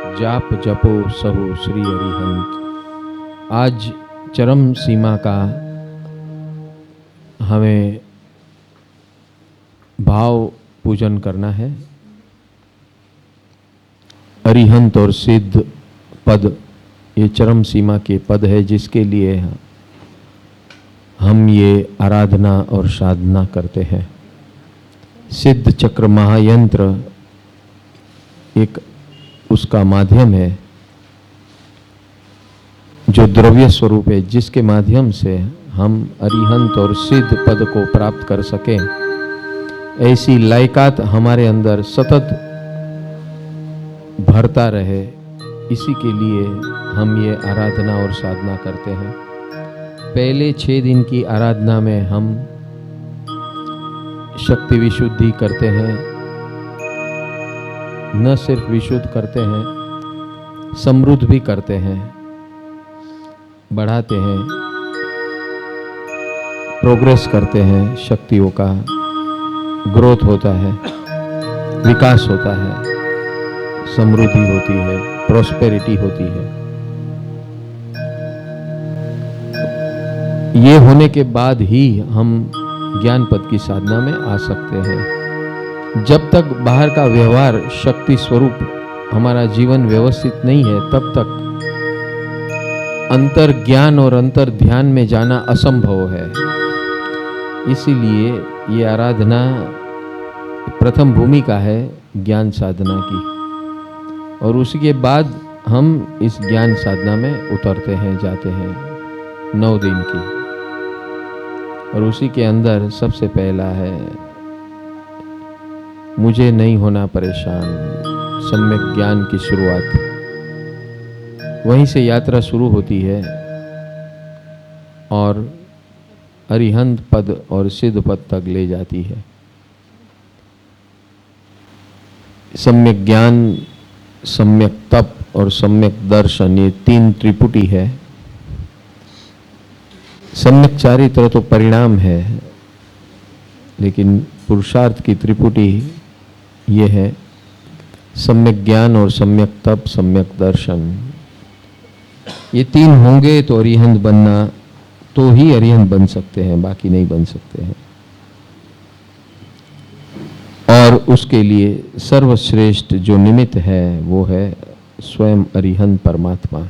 जाप जपो सहु श्री अरिहंत। आज चरम सीमा का हमें भाव पूजन करना है। अरिहंत और सिद्ध पद ये चरम सीमा के पद है जिसके लिए हम ये आराधना और साधना करते हैं। सिद्ध चक्र महायंत्र एक उसका माध्यम है जो द्रव्य स्वरूप है, जिसके माध्यम से हम अरिहंत और सिद्ध पद को प्राप्त कर सकें। ऐसी लायकात हमारे अंदर सतत भरता रहे, इसी के लिए हम ये आराधना और साधना करते हैं। पहले 6 दिन की आराधना में हम शक्ति विशुद्धि करते हैं, न सिर्फ विशुद्ध करते हैं, समृद्ध भी करते हैं, बढ़ाते हैं, प्रोग्रेस करते हैं, शक्तियों का ग्रोथ होता है, विकास होता है, समृद्धि होती है, प्रॉस्पेरिटी होती है। ये होने के बाद ही हम ज्ञान पद की साधना में आ सकते हैं। जब तक बाहर का व्यवहार शक्ति स्वरूप हमारा जीवन व्यवस्थित नहीं है, तब तक अंतर ज्ञान और अंतर ध्यान में जाना असंभव है। इसीलिए ये आराधना प्रथम भूमिका है ज्ञान साधना की, और उसी के बाद हम इस ज्ञान साधना में उतरते हैं, जाते हैं 9 दिन की। और उसी के अंदर सबसे पहला है मुझे नहीं होना परेशान, सम्यक ज्ञान की शुरुआत। वहीं से यात्रा शुरू होती है और अरिहंत पद और सिद्ध पद तक ले जाती है। सम्यक ज्ञान, सम्यक तप और सम्यक दर्शन, ये 3 त्रिपुटी है। सम्यक चारित्र तो परिणाम है, लेकिन पुरुषार्थ की त्रिपुटी ये है सम्यक ज्ञान और सम्यक तप, सम्यक दर्शन। ये 3 होंगे तो अरिहंत बनना, तो ही अरिहंत बन सकते हैं, बाकी नहीं बन सकते हैं। और उसके लिए सर्वश्रेष्ठ जो निमित्त है वो है स्वयं अरिहंत परमात्मा।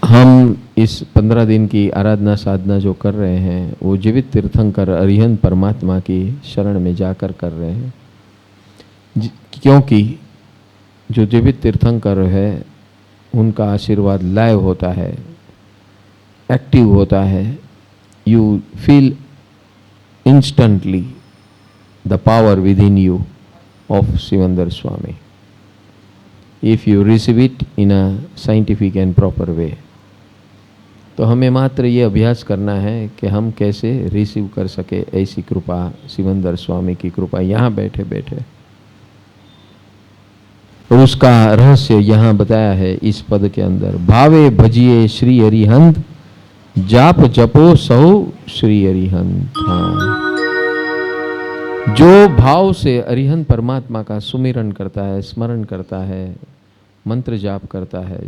हम इस 15 दिन की आराधना साधना जो कर रहे हैं वो जीवित तीर्थंकर अरिहंत परमात्मा की शरण में जाकर कर रहे हैं, क्योंकि जो जीवित तीर्थंकर है उनका आशीर्वाद लाइव होता है, एक्टिव होता है। You feel instantly the power within you of Sivandar Swami if you receive it in a scientific and proper way। तो हमें मात्र ये अभ्यास करना है कि हम कैसे रिसीव कर सके ऐसी कृपा, सिवंदर स्वामी की कृपा यहाँ बैठे बैठे। और उसका रहस्य यहाँ बताया है इस पद के अंदर। भावे भजिए श्री अरिहंत, जाप जपो सहु श्री अरिहंत। हाँ, जो भाव से अरिहंत परमात्मा का सुमिरन करता है, स्मरण करता है, मंत्र जाप करता है,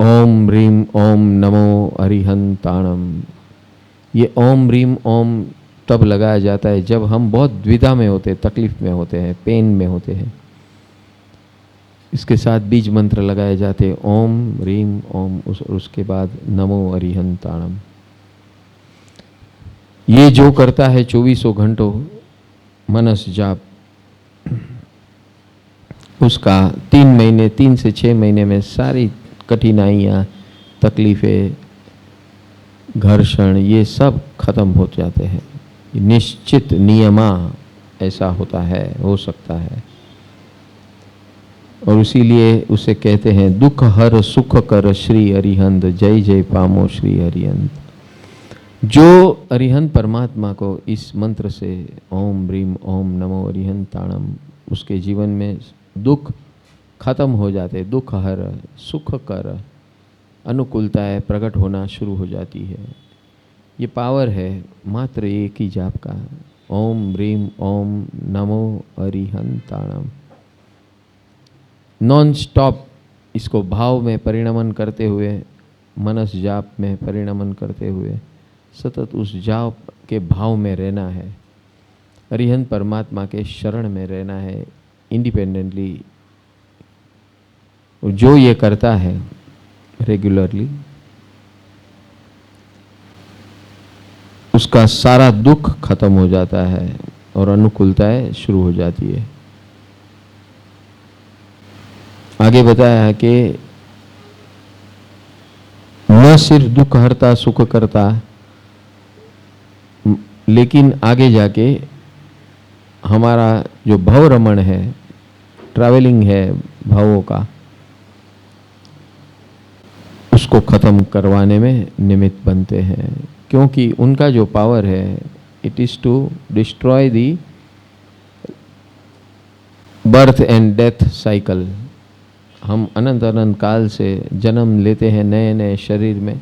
ओम ह्रीम ओम नमो अरिहंताणम। ये ओम ह्रीम ओम तब लगाया जाता है जब हम बहुत द्विधा में होते हैं, तकलीफ में होते हैं, पेन में होते हैं। इसके साथ बीज मंत्र लगाए जाते हैं, ओम ह्रीम ओम, उसके बाद नमो अरिहंताणम। ये जो करता है 24 घंटों मनस जाप, उसका 3 महीने, 3 से 6 महीने में सारी कठिनाइयाँ, तकलीफ़ें, घर्षण, ये सब खत्म हो जाते हैं। निश्चित नियमा ऐसा होता है, हो सकता है। और इसीलिए उसे कहते हैं दुख हर सुख कर श्री अरिहंत, जय जय पामो श्री अरिहंत। जो अरिहंत परमात्मा को इस मंत्र से ओम ह्रीम ओम नमो अरिहंताणम, उसके जीवन में दुख खत्म हो जाते, दुख हर सुख कर, अनुकूलताएं प्रकट होना शुरू हो जाती है। ये पावर है मात्र एक ही जाप का, ओम ह्रीम ओम नमो अरिहंताणम। नॉन स्टॉप इसको भाव में परिणमन करते हुए, मनस जाप में परिणमन करते हुए सतत उस जाप के भाव में रहना है, अरिहंत परमात्मा के शरण में रहना है इंडिपेंडेंटली। जो ये करता है रेगुलरली, उसका सारा दुख खत्म हो जाता है और अनुकूलताएं शुरू हो जाती है। आगे बताया है कि न सिर्फ दुख हरता सुख करता, लेकिन आगे जाके हमारा जो भवरमण है, ट्रैवलिंग है भावों का, उसको खत्म करवाने में निमित्त बनते हैं। क्योंकि उनका जो पावर है, it is to destroy the birth and death cycle. हम अनंत अनंत काल से जन्म लेते हैं नए नए शरीर में,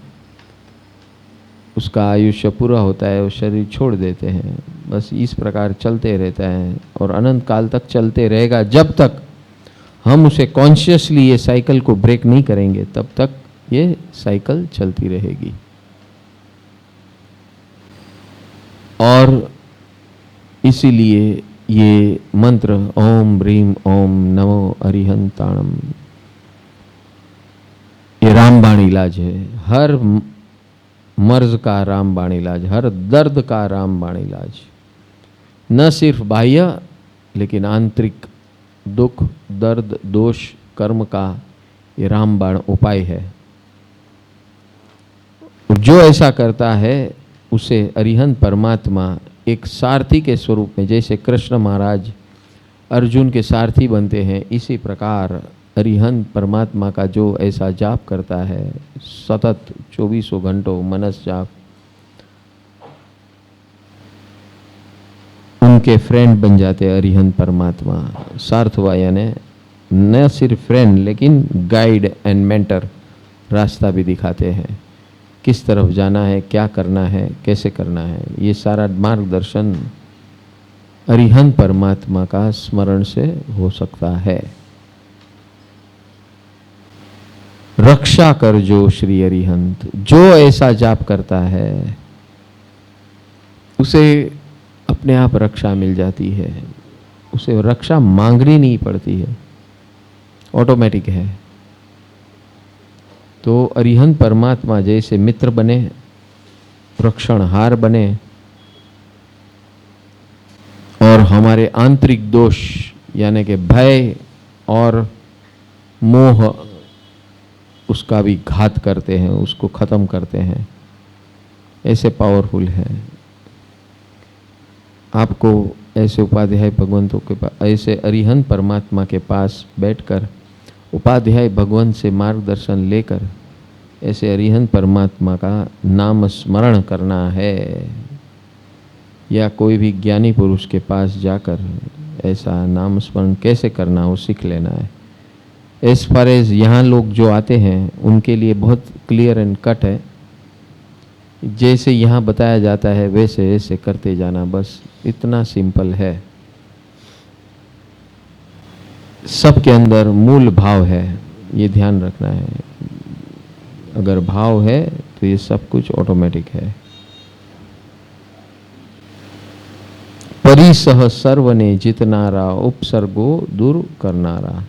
उसका आयुष्य पूरा होता है, वो शरीर छोड़ देते हैं, बस इस प्रकार चलते रहता है और अनंत काल तक चलते रहेगा। जब तक हम उसे कॉन्शियसली ये साइकिल को ब्रेक नहीं करेंगे, तब तक ये साइकिल चलती रहेगी। और इसीलिए ये मंत्र ओम ह्रीम ओम नमो अरिहंताणम, ये रामबाण इलाज है। हर मर्ज का रामबाण इलाज, हर दर्द का रामबाण इलाज। न सिर्फ बाह्य लेकिन आंतरिक दुख, दर्द, दोष, कर्म का ये रामबाण उपाय है। जो ऐसा करता है उसे अरिहंत परमात्मा एक सारथी के स्वरूप में, जैसे कृष्ण महाराज अर्जुन के सारथी बनते हैं, इसी प्रकार अरिहंत परमात्मा का जो ऐसा जाप करता है सतत 24 घंटों मनस जाप, उनके फ्रेंड बन जाते हैं अरिहंत परमात्मा। सार्थवा यानी न सिर्फ फ्रेंड लेकिन गाइड एंड मेंटर, रास्ता भी दिखाते हैं, किस तरफ जाना है, क्या करना है, कैसे करना है। ये सारा मार्गदर्शन अरिहंत परमात्मा का स्मरण से हो सकता है। रक्षा कर जो श्री अरिहंत, जो ऐसा जाप करता है उसे अपने आप रक्षा मिल जाती है, उसे रक्षा मांगनी नहीं पड़ती है, ऑटोमेटिक है। तो अरिहंत परमात्मा जैसे मित्र बने, रक्षणहार बने और हमारे आंतरिक दोष यानी कि भय और मोह, उसका भी घात करते हैं, उसको खत्म करते हैं, ऐसे पावरफुल है। आपको ऐसे उपाध्याय भगवंतों के पास, ऐसे अरिहंत परमात्मा के पास बैठकर उपाध्याय भगवंत से मार्गदर्शन लेकर ऐसे अरिहंत परमात्मा का नाम स्मरण करना है, या कोई भी ज्ञानी पुरुष के पास जाकर ऐसा नाम स्मरण कैसे करना हो सीख लेना है। एज फार एज यहाँ लोग जो आते हैं उनके लिए बहुत क्लियर एंड कट है, जैसे यहाँ बताया जाता है वैसे ऐसे करते जाना, बस इतना सिंपल है। सबके अंदर मूल भाव है, ये ध्यान रखना है। अगर भाव है तो ये सब कुछ ऑटोमेटिक है। परिसह सर्वने जितनारा, उपसर्गो दूर करनारा।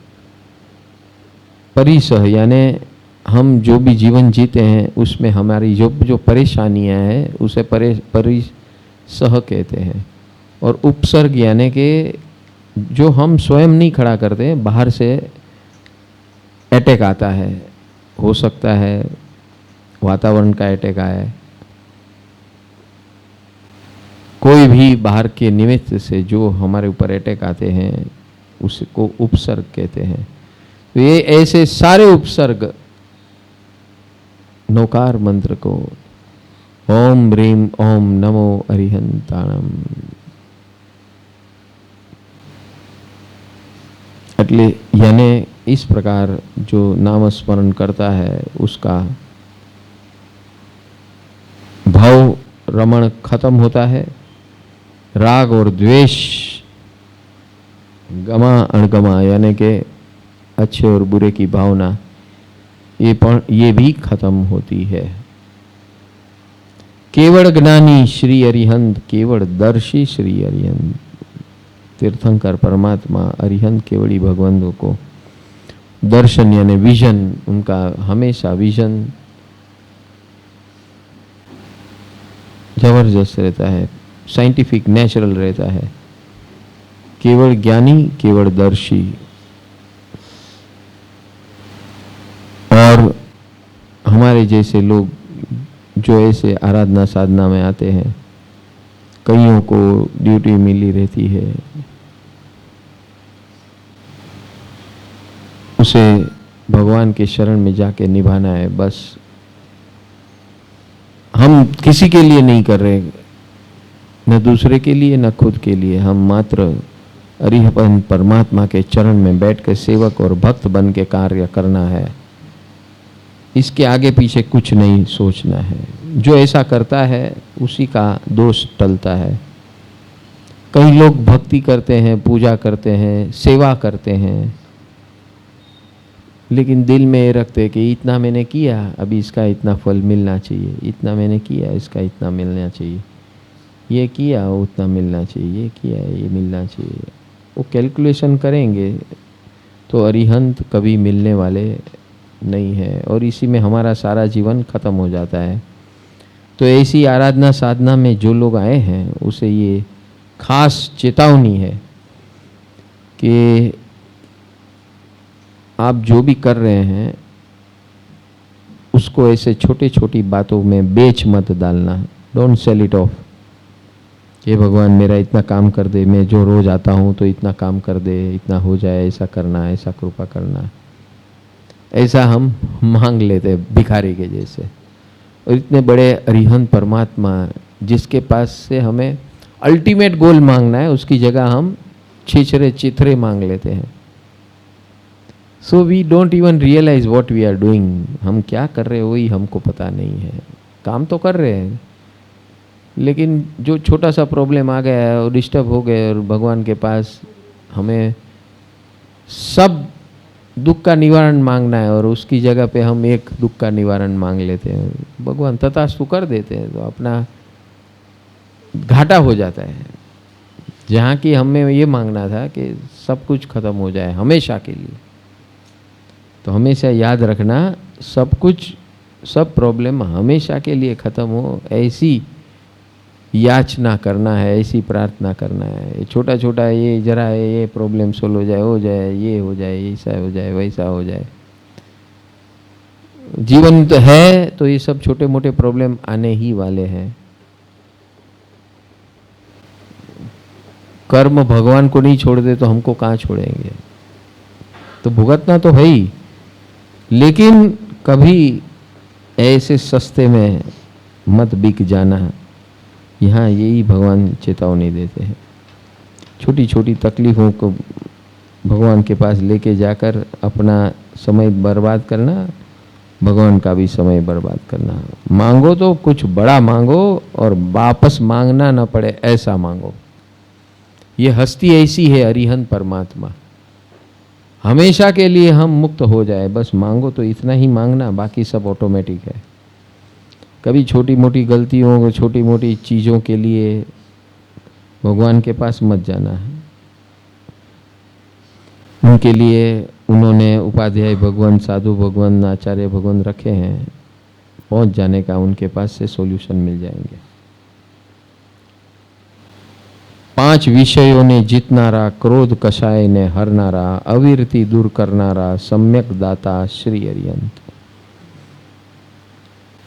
परिसह यानी हम जो भी जीवन जीते हैं उसमें हमारी जो जो परेशानियां हैं उसे परिसह कहते हैं। और उपसर्ग यानी कि जो हम स्वयं नहीं खड़ा करते, बाहर से अटैक आता है, हो सकता है वातावरण का अटैक आए, कोई भी बाहर के निमित्त से जो हमारे ऊपर अटैक आते हैं उसको उपसर्ग कहते हैं। तो ये ऐसे सारे उपसर्ग नौकार मंत्र को ओम ह्रीम ओम नमो अरिहंताणम, એટલે यानी इस प्रकार जो नाम स्मरण करता है उसका भाव रमण खत्म होता है राग और द्वेष, गमा अणगमा यानी कि अच्छे और बुरे की भावना, ये भी खत्म होती है। केवल ज्ञानी श्री अरिहंत, केवल दर्शी श्री अरिहंत, तीर्थंकर परमात्मा अरिहंत केवड़ी भगवंतों को दर्शन यानी विजन, उनका हमेशा विजन जबरदस्त रहता है, साइंटिफिक नेचुरल रहता है। केवल ज्ञानी, केवल दर्शी। और हमारे जैसे लोग जो ऐसे आराधना साधना में आते हैं, कईयों को ड्यूटी मिली रहती है, उसे भगवान के शरण में जाके निभाना है। बस हम किसी के लिए नहीं कर रहे, न दूसरे के लिए न खुद के लिए, हम मात्र अरिहंत परमात्मा के चरण में बैठकर सेवक और भक्त बन के कार्य करना है। इसके आगे पीछे कुछ नहीं सोचना है। जो ऐसा करता है उसी का दोष टलता है। कई लोग भक्ति करते हैं, पूजा करते हैं, सेवा करते हैं, लेकिन दिल में ये रखते कि इतना मैंने किया, अभी इसका इतना फल मिलना चाहिए, इतना मैंने किया, इसका इतना मिलना चाहिए, ये किया उतना मिलना चाहिए, ये किया ये मिलना चाहिए। वो कैलकुलेशन करेंगे तो अरिहंत कभी मिलने वाले नहीं है, और इसी में हमारा सारा जीवन खत्म हो जाता है। तो ऐसी आराधना साधना में जो लोग आए हैं उसे ये खास चेतावनी है कि आप जो भी कर रहे हैं उसको ऐसे छोटी छोटी बातों में बेच मत डालना। Don't sell it of. ये भगवान मेरा इतना काम कर दे, मैं जो रोज आता हूँ तो इतना काम कर दे, इतना हो जाए, ऐसा करना, ऐसा कृपा करना, ऐसा हम मांग लेते भिखारी के जैसे। और इतने बड़े अरिहंत परमात्मा जिसके पास से हमें अल्टीमेट गोल मांगना है, उसकी जगह हम छिछरे चिथरे मांग लेते हैं। So we don't even realize what we are doing. हम क्या कर रहे हैं वही हमको पता नहीं है। काम तो कर रहे हैं, लेकिन जो छोटा सा प्रॉब्लम आ गया है और डिस्टर्ब हो गए, और भगवान के पास हमें सब दुख का निवारण मांगना है और उसकी जगह पे हम एक दुख का निवारण मांग लेते हैं, भगवान तथास्तु कर देते हैं, तो अपना घाटा हो जाता है। जहाँ की हमें ये मांगना था कि सब कुछ खत्म हो जाए हमेशा के लिए। तो हमेशा याद रखना, सब कुछ, सब प्रॉब्लम हमेशा के लिए खत्म हो, ऐसी याचना करना है, ऐसी प्रार्थना करना है। छोटा छोटा ये जरा है, ये प्रॉब्लम सोल्व हो जाए, ये हो जाए, ऐसा हो जाए, वैसा हो जाए। जीवन तो है तो ये सब छोटे मोटे प्रॉब्लम आने ही वाले हैं। कर्म भगवान को नहीं छोड़ दे तो हमको कहाँ छोड़ेंगे। तो भुगतना तो है ही, लेकिन कभी ऐसे सस्ते में मत बिक जाना। यहाँ यही भगवान चेतावनी देते हैं। छोटी छोटी तकलीफ़ों को भगवान के पास लेके जाकर अपना समय बर्बाद करना, भगवान का भी समय बर्बाद करना। मांगो तो कुछ बड़ा मांगो और वापस मांगना न पड़े ऐसा मांगो। ये हस्ती ऐसी है अरिहंत परमात्मा, हमेशा के लिए हम मुक्त हो जाए, बस मांगो तो इतना ही मांगना, बाकी सब ऑटोमेटिक है। कभी छोटी मोटी गलतियों, छोटी मोटी चीज़ों के लिए भगवान के पास मत जाना है। उनके लिए उन्होंने उपाध्याय भगवान, साधु भगवान, आचार्य भगवान रखे हैं, पहुंच जाने का उनके पास से सॉल्यूशन मिल जाएंगे। 5 विषयों ने जीतनारा, क्रोध कषाय ने हरनारा, अविरति दूर करनारा, सम्यक दाता श्री अरिहंत।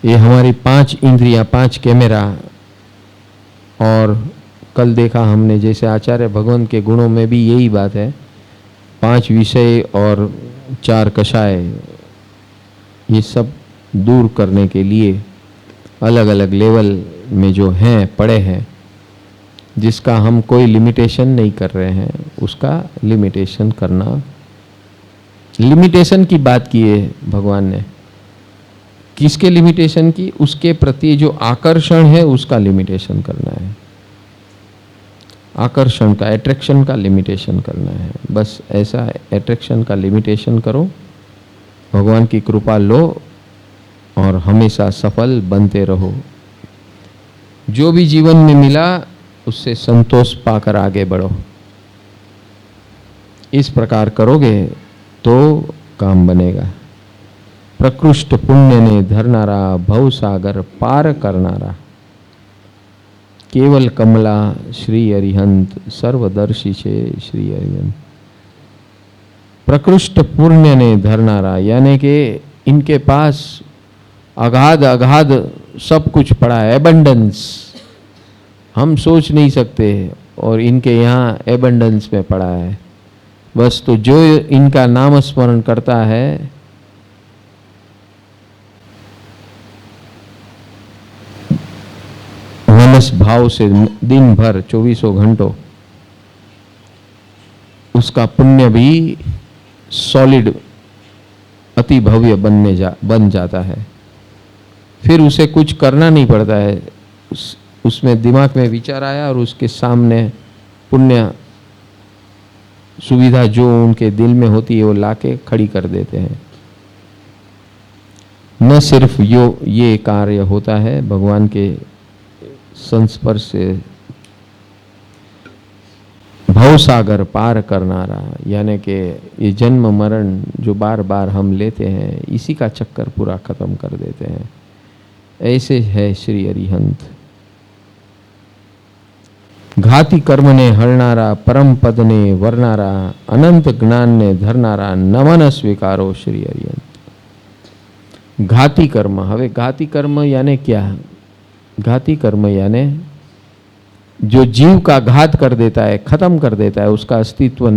ये हमारी 5 इंद्रियां, 5 कैमरा। और कल देखा हमने जैसे आचार्य भगवान के गुणों में भी यही बात है। 5 विषय और 4 कषाय, ये सब दूर करने के लिए अलग अलग लेवल में जो हैं पड़े हैं, जिसका हम कोई लिमिटेशन नहीं कर रहे हैं, उसका लिमिटेशन करना। लिमिटेशन की बात की है भगवान ने, किसके लिमिटेशन की? उसके प्रति जो आकर्षण है उसका लिमिटेशन करना है। आकर्षण का, अट्रैक्शन का लिमिटेशन करना है। बस ऐसा अट्रैक्शन का लिमिटेशन करो, भगवान की कृपा लो और हमेशा सफल बनते रहो। जो भी जीवन में मिला उससे संतोष पाकर आगे बढ़ो। इस प्रकार करोगे तो काम बनेगा। प्रकृष्ट पुण्य ने धरनारा, भव सागर पार करनारा, केवल कमला श्री अरिहंत, सर्वदर्शी छे श्री अरिहंत। प्रकृष्ट पुण्य ने धरनारा, यानी कि इनके पास अगाध अगाध सब कुछ पड़ा है, एबंडेंस, हम सोच नहीं सकते, और इनके यहाँ एबंडेंस में पड़ा है। बस तो जो इनका नाम स्मरण करता है मनस भाव से दिन भर 24 घंटों, उसका पुण्य भी सॉलिड अति भव्य बन जाता है। फिर उसे कुछ करना नहीं पड़ता है, उसमें दिमाग में विचार आया और उसके सामने पुण्य सुविधा जो उनके दिल में होती है वो लाके खड़ी कर देते हैं। न सिर्फ ये कार्य होता है भगवान के संस्पर्श से, भवसागर पार करनारा, यानी कि ये जन्म मरण जो बार बार हम लेते हैं, इसी का चक्कर पूरा खत्म कर देते हैं। ऐसे है श्री अरिहंत। घाती कर्म ने हरनारा, परम पद ने वरनारा, अनंत ज्ञान ने धरनारा, नमन स्वीकारो श्री अरिहंत। घाती कर्म, हवे घाती कर्म यानी क्या? घाती कर्म यानी जो जीव का घात कर देता है, खत्म कर देता है, उसका अस्तित्व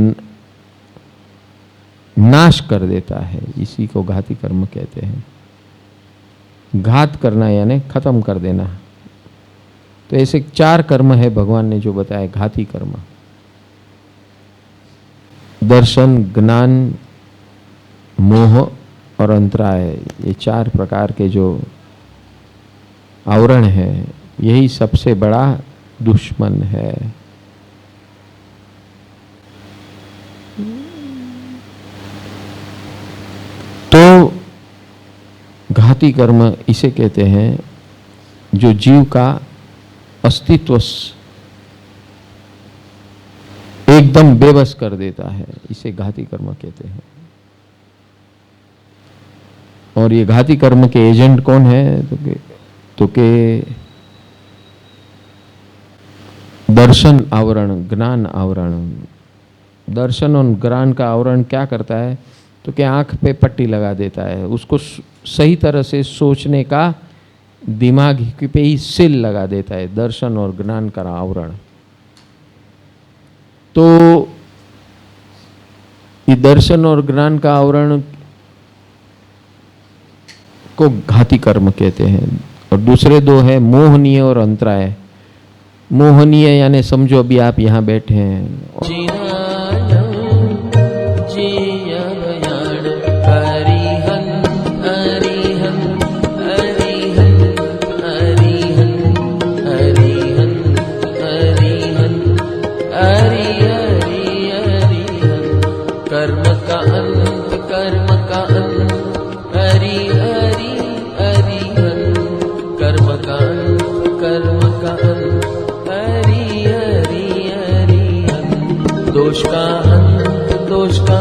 नाश कर देता है, इसी को घाती कर्म कहते हैं। घात करना यानी खत्म कर देना। तो ऐसे 4 कर्म है भगवान ने जो बताया घाती कर्म। दर्शन, ज्ञान, मोह और अंतराय, ये 4 प्रकार के जो आवरण है, यही सबसे बड़ा दुश्मन है। तो घाती कर्म इसे कहते हैं जो जीव का अस्तित्व एकदम बेबस कर देता है, इसे घाती कर्म कहते हैं। और ये घाती कर्म के एजेंट कौन है? तो के दर्शन आवरण, ज्ञान आवरण। दर्शन और ज्ञान का आवरण क्या करता है? तो क्या आंख पे पट्टी लगा देता है, उसको सही तरह से सोचने का दिमाग पे ही सिल लगा देता है, दर्शन और ज्ञान का आवरण। तो ये दर्शन और ज्ञान का आवरण को घाती कर्म कहते हैं। और दूसरे 2 है मोहनीय और अंतराय। मोहनीय यानी समझो अभी आप यहाँ बैठे हैं, दोष का अंत, दोष का